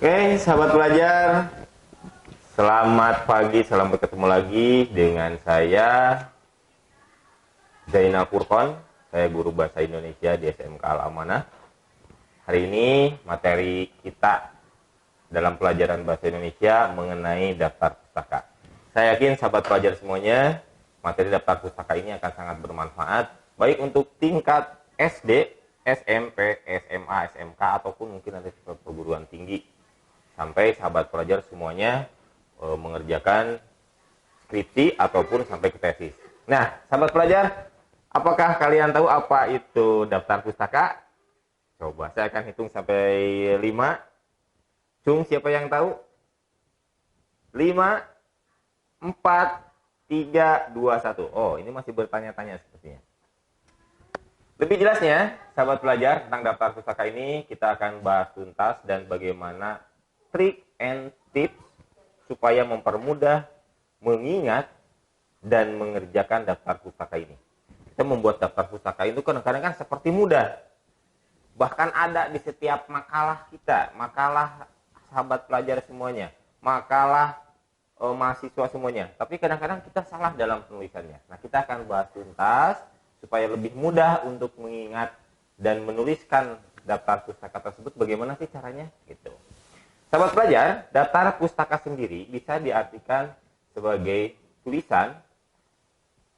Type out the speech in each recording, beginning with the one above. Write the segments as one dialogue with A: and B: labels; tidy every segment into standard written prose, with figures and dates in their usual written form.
A: Oke, sahabat pelajar, selamat pagi, selamat bertemu lagi dengan saya Zainal Furqon. Saya guru bahasa Indonesia di SMK Al-Amanah. Hari ini materi kita dalam pelajaran bahasa Indonesia mengenai daftar pustaka. Saya yakin sahabat pelajar semuanya, materi daftar pustaka ini akan sangat bermanfaat baik untuk tingkat SD, SMP, SMA, SMK ataupun mungkin nanti perguruan tinggi, sampai sahabat pelajar semuanya mengerjakan skripsi ataupun sampai ke tesis. Nah, sahabat pelajar, apakah kalian tahu apa itu daftar pustaka? Coba saya akan hitung sampai 5. Cung, siapa yang tahu? 5, 4, 3, 2, 1. Oh, ini masih bertanya-tanya sepertinya. Lebih jelasnya, sahabat pelajar, tentang daftar pustaka ini kita akan bahas tuntas dan bagaimana trik and tips supaya mempermudah mengingat dan mengerjakan daftar pustaka ini. Kita membuat daftar pustaka itu kadang-kadang kan seperti mudah. Bahkan ada di setiap makalah kita, makalah sahabat pelajar semuanya, makalah mahasiswa semuanya. Tapi kadang-kadang kita salah dalam penulisannya. Nah, kita akan bahas tuntas supaya lebih mudah untuk mengingat dan menuliskan daftar pustaka tersebut. Bagaimana sih caranya? Gitu. Sahabat pelajar, daftar pustaka sendiri bisa diartikan sebagai tulisan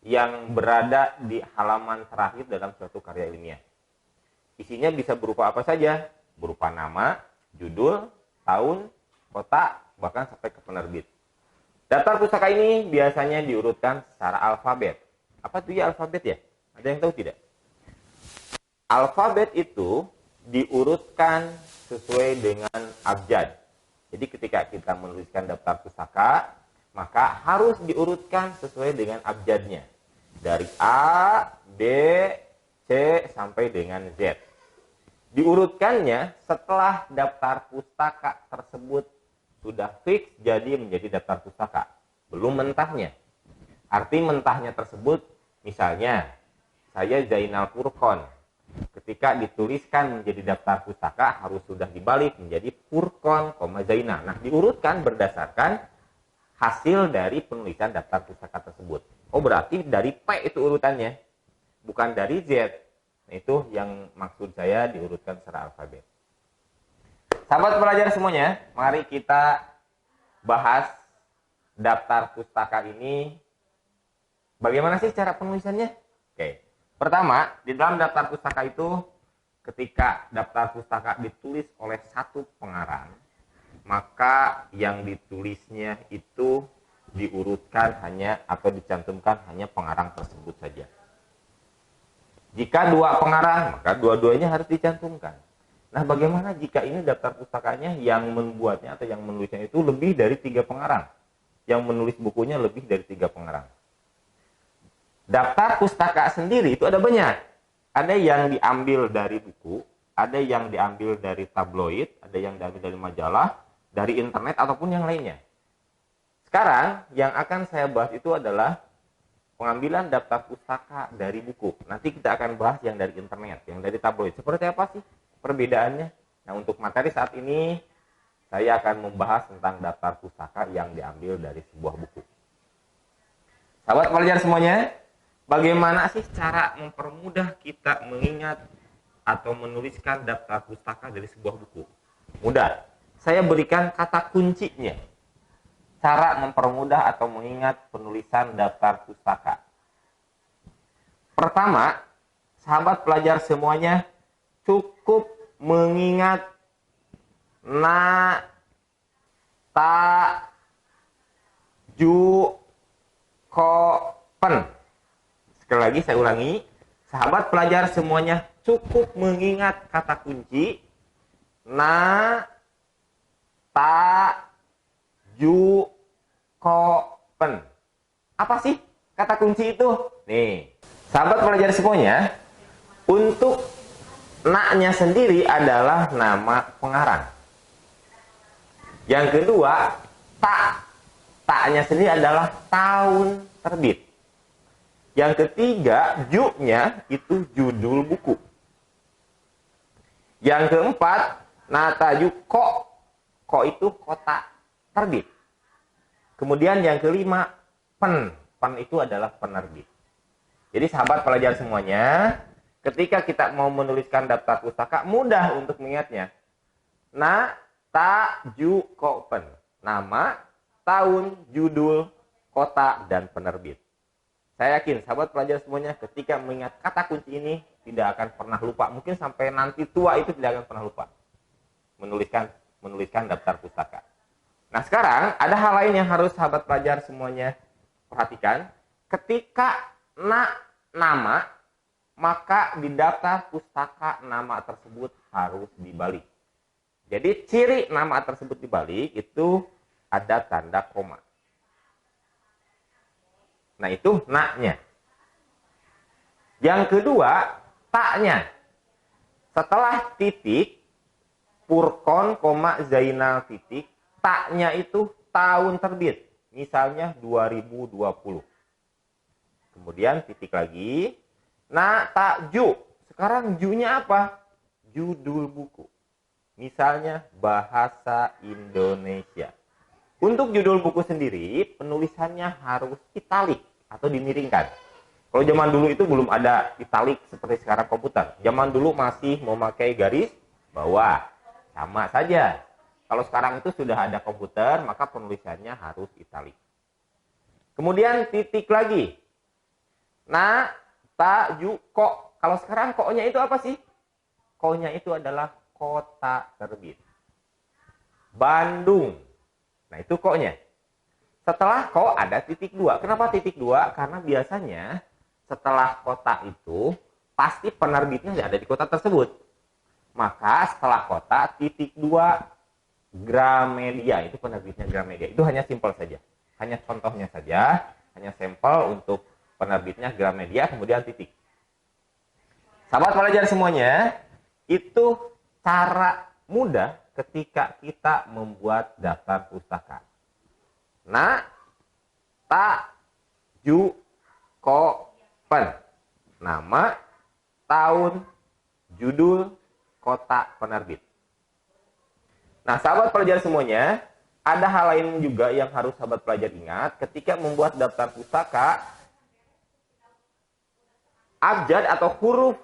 A: yang berada di halaman terakhir dalam suatu karya ilmiah. Isinya bisa berupa apa saja? Berupa nama, judul, tahun, kota, bahkan sampai ke penerbit. Daftar pustaka ini biasanya diurutkan secara alfabet. Apa itu ya alfabet ya? Ada yang tahu tidak? Alfabet itu diurutkan sesuai dengan abjad. Jadi ketika kita menuliskan daftar pustaka, maka harus diurutkan sesuai dengan abjadnya. Dari A, B, C, sampai dengan Z. Diurutkannya setelah daftar pustaka tersebut sudah fix jadi menjadi daftar pustaka. Belum mentahnya. Arti mentahnya tersebut, misalnya, saya Zainal Furqon. Ketika dituliskan menjadi daftar pustaka harus sudah dibalik menjadi Furqon, Zainal. Nah, diurutkan berdasarkan hasil dari penulisan daftar pustaka tersebut. Oh, berarti dari P itu urutannya, bukan dari Z. Nah, itu yang maksud saya diurutkan secara alfabet. Sahabat pelajar semuanya, mari kita bahas daftar pustaka ini. Bagaimana sih cara penulisannya? Oke. Pertama, di dalam daftar pustaka itu, ketika daftar pustaka ditulis oleh satu pengarang, maka yang ditulisnya itu diurutkan hanya atau dicantumkan hanya pengarang tersebut saja. Jika dua pengarang, maka dua-duanya harus dicantumkan. Nah, bagaimana jika ini daftar pustakanya yang membuatnya atau yang menulisnya itu lebih dari 3 pengarang? Yang menulis bukunya lebih dari 3 pengarang. Daftar pustaka sendiri itu ada banyak. Ada yang diambil dari buku, ada yang diambil dari tabloid, ada yang diambil dari majalah, dari internet, ataupun yang lainnya. Sekarang, yang akan saya bahas itu adalah pengambilan daftar pustaka dari buku. Nanti kita akan bahas yang dari internet, yang dari tabloid. Seperti apa sih perbedaannya? Nah, untuk materi saat ini, saya akan membahas tentang daftar pustaka yang diambil dari sebuah buku. Sahabat pelajar semuanya, bagaimana sih cara mempermudah kita mengingat atau menuliskan daftar pustaka dari sebuah buku? Mudah. Saya berikan kata kuncinya. Cara mempermudah atau mengingat penulisan daftar pustaka. Pertama, sahabat pelajar semuanya cukup mengingat na, ta, ju, ko, pen. Sekali lagi saya ulangi, sahabat pelajar semuanya cukup mengingat kata kunci na, ta, ju, ko, pen. Apa sih kata kunci itu? Nih, sahabat pelajar semuanya, untuk na-nya sendiri adalah nama pengarang. Yang kedua, ta-nya sendiri adalah tahun terbit. Yang ketiga, ju-nya itu judul buku. Yang keempat, nataju Ko itu kota terbit. Kemudian yang kelima, pen. Pen itu adalah penerbit. Jadi sahabat pelajar semuanya, ketika kita mau menuliskan daftar pustaka, mudah untuk mengingatnya. Na, ta, ju, ko, pen. Nama, tahun, judul, kota, dan penerbit. Saya yakin sahabat pelajar semuanya ketika mengingat kata kunci ini tidak akan pernah lupa. Mungkin sampai nanti tua itu tidak akan pernah lupa menuliskan daftar pustaka. Nah sekarang ada hal lain yang harus sahabat pelajar semuanya perhatikan. Ketika nama, maka di daftar pustaka nama tersebut harus dibalik. Jadi ciri nama tersebut dibalik itu ada tanda koma. Nah itu naknya. Yang kedua, taknya. Setelah titik, Purkon, Zainal titik, taknya itu tahun terbit. Misalnya 2020. Kemudian titik lagi. Nah, tak ju. Sekarang ju-nya apa? Judul buku. Misalnya Bahasa Indonesia. Untuk judul buku sendiri, penulisannya harus italik atau dimiringkan. Kalau zaman dulu itu belum ada italik seperti sekarang komputer. Zaman dulu masih memakai garis bawah. Sama saja. Kalau sekarang itu sudah ada komputer, maka penulisannya harus italik. Kemudian titik lagi. Nah, ta, ju, ko. Kalau sekarang ko-nya itu apa sih? Ko-nya itu adalah kota terbit. Bandung. Nah, itu ko-nya. Setelah ko ada titik 2. Kenapa titik 2? Karena biasanya setelah kota itu pasti penerbitnya ada di kota tersebut. Maka setelah kota titik 2 Gramedia, itu penerbitnya Gramedia. Itu hanya simpel saja. Hanya contohnya saja, hanya sampel untuk penerbitnya Gramedia kemudian titik. Sahabat pelajar semuanya, itu cara mudah ketika kita membuat daftar pustaka. Na, ta, ju, ko, pen. Nama, tahun, judul, kota penerbit. Nah, sahabat pelajar semuanya, ada hal lain juga yang harus sahabat pelajar ingat ketika membuat daftar pustaka. Abjad atau huruf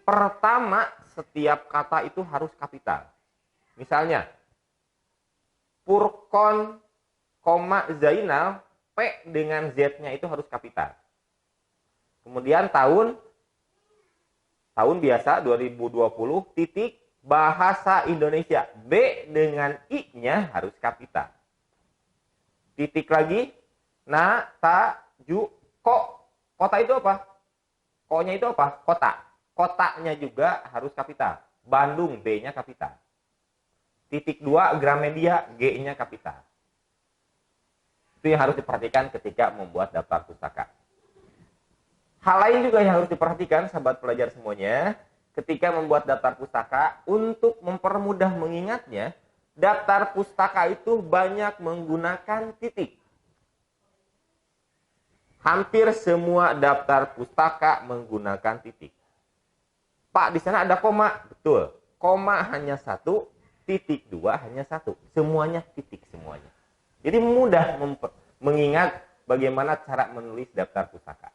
A: pertama setiap kata itu harus kapital. Misalnya, Purkon, Zainal, P dengan Z-nya itu harus kapital. Kemudian tahun biasa 2020, titik, Bahasa Indonesia, B dengan I-nya harus kapital. Titik lagi, na, ta, ju, ko. Kota itu apa? Ko-nya itu apa? Kota. Kotanya juga harus kapital. Bandung, B-nya kapital. Titik 2, Gramedia, G-nya kapital. Itu yang harus diperhatikan ketika membuat daftar pustaka. Hal lain juga yang harus diperhatikan, sahabat pelajar semuanya, ketika membuat daftar pustaka, untuk mempermudah mengingatnya, daftar pustaka itu banyak menggunakan titik. Hampir semua daftar pustaka menggunakan titik. Pak, di sana ada koma. Betul. Koma hanya 1, titik 2 hanya 1. Semuanya titik semuanya. Jadi mudah mengingat bagaimana cara menulis daftar pustaka.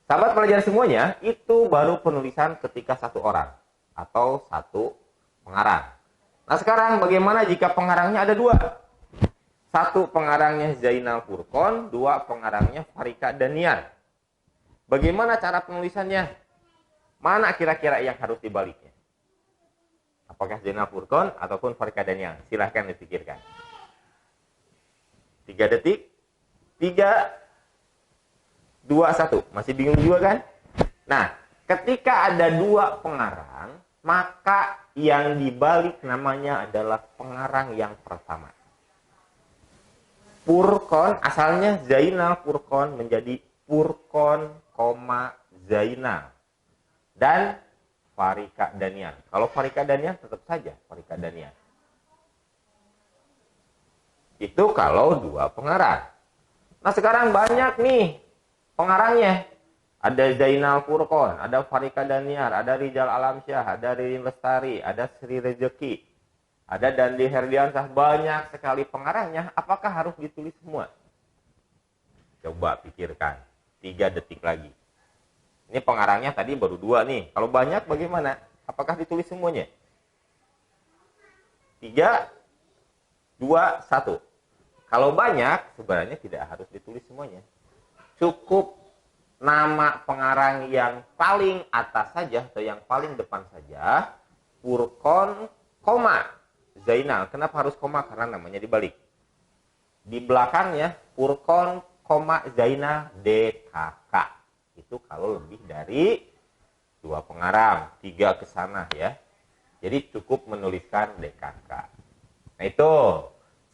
A: Sahabat pelajar semuanya, itu baru penulisan ketika 1 orang atau 1 pengarang. Nah sekarang bagaimana jika pengarangnya ada 2? 1 pengarangnya Zainal Furqon, 2 pengarangnya Farika Daniar. Bagaimana cara penulisannya? Mana kira-kira yang harus dibaliknya? Apakah Zainal Furqon ataupun Farika Daniar? Silahkan dipikirkan. 3 detik. 3, 2, 1. Masih bingung juga kan? Nah, ketika ada 2 pengarang, maka yang dibalik namanya adalah pengarang yang pertama. Furqon, asalnya Zainal Furqon menjadi Furqon, Zainal. Dan Farika Daniar. Kalau Farika Daniar tetap saja Farika Daniar. Itu kalau 2 pengarang. Nah sekarang banyak nih pengarangnya. Ada Zainal Furqon, ada Farika Daniar, ada Rizal Alamsyah, ada Ririn Lestari, ada Sri Rezeki. Ada Dandi Herdiansah, banyak sekali pengarangnya. Apakah harus ditulis semua? Coba pikirkan. 3 detik lagi. Ini pengarangnya tadi baru 2 nih. Kalau banyak bagaimana? Apakah ditulis semuanya? 3, 2, 1. Kalau banyak, sebenarnya tidak harus ditulis semuanya. Cukup nama pengarang yang paling atas saja, atau yang paling depan saja. Furqon, koma, Zainal. Kenapa harus koma? Karena namanya dibalik. Di belakangnya, Furqon, koma, Zainal, DKK. Itu kalau lebih dari 2 pengarang, 3 ke sana ya. Jadi cukup menuliskan DKK. Nah itu,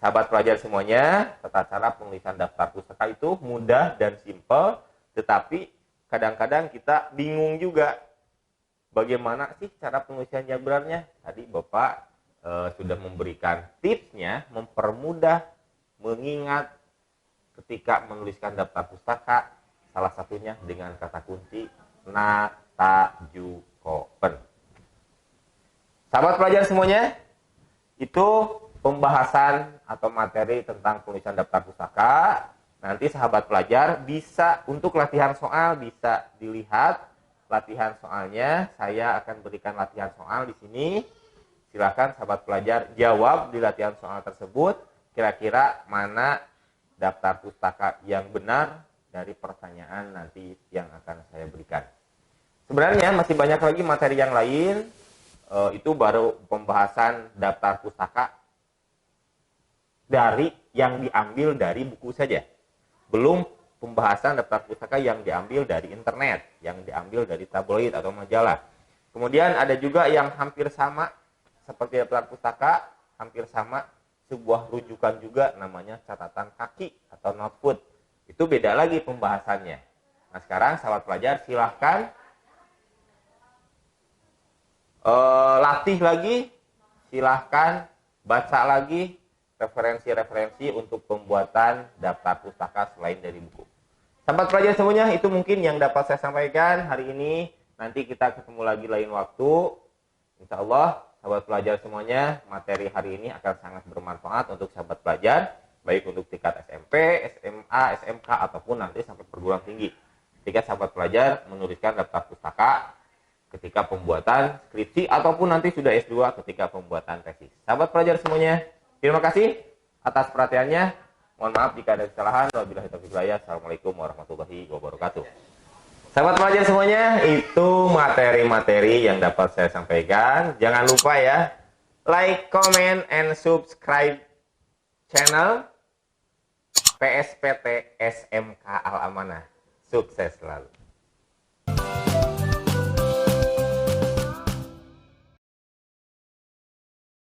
A: sahabat pelajar semuanya, tata cara penulisan daftar pustaka itu mudah dan simpel, tetapi kadang-kadang kita bingung juga. Bagaimana sih cara penulisan yang benarnya? Tadi Bapak sudah memberikan tipsnya, mempermudah, mengingat ketika menuliskan daftar pustaka, salah satunya dengan kata kunci natajukopen. Sahabat pelajar semuanya, itu pembahasan atau materi tentang penulisan daftar pustaka. Nanti sahabat pelajar bisa untuk latihan soal bisa dilihat latihan soalnya. Saya akan berikan latihan soal di sini. Silakan sahabat pelajar jawab di latihan soal tersebut. Kira-kira mana daftar pustaka yang benar dari pertanyaan nanti yang akan saya berikan. Sebenarnya masih banyak lagi materi yang lain. Itu baru pembahasan daftar pustaka dari yang diambil dari buku saja. Belum pembahasan daftar pustaka yang diambil dari internet, yang diambil dari tabloid atau majalah. Kemudian ada juga yang hampir sama seperti daftar pustaka, hampir sama, sebuah rujukan juga namanya catatan kaki atau notebook. Itu beda lagi pembahasannya. Nah sekarang sahabat pelajar silahkan latih lagi, silahkan baca lagi referensi-referensi untuk pembuatan daftar pustaka selain dari buku. Sahabat pelajar semuanya, itu mungkin yang dapat saya sampaikan hari ini. Nanti kita ketemu lagi lain waktu. Insya Allah, sahabat pelajar semuanya, materi hari ini akan sangat bermanfaat untuk sahabat pelajar, baik untuk tingkat SMP, SMA, SMK, ataupun nanti sampai perguruan tinggi. Ketika sahabat pelajar menuliskan daftar pustaka, ketika pembuatan skripsi, ataupun nanti sudah S2 ketika pembuatan tesis. Sahabat pelajar semuanya, terima kasih atas perhatiannya. Mohon maaf jika ada kesalahan. Wabillahi taufiq wal hidayah. Assalamualaikum warahmatullahi wabarakatuh. Sahabat pelajar semuanya, itu materi-materi yang dapat saya sampaikan. Jangan lupa ya, like, comment, and subscribe channel PSPT SMK Al Amanah. Sukses selalu.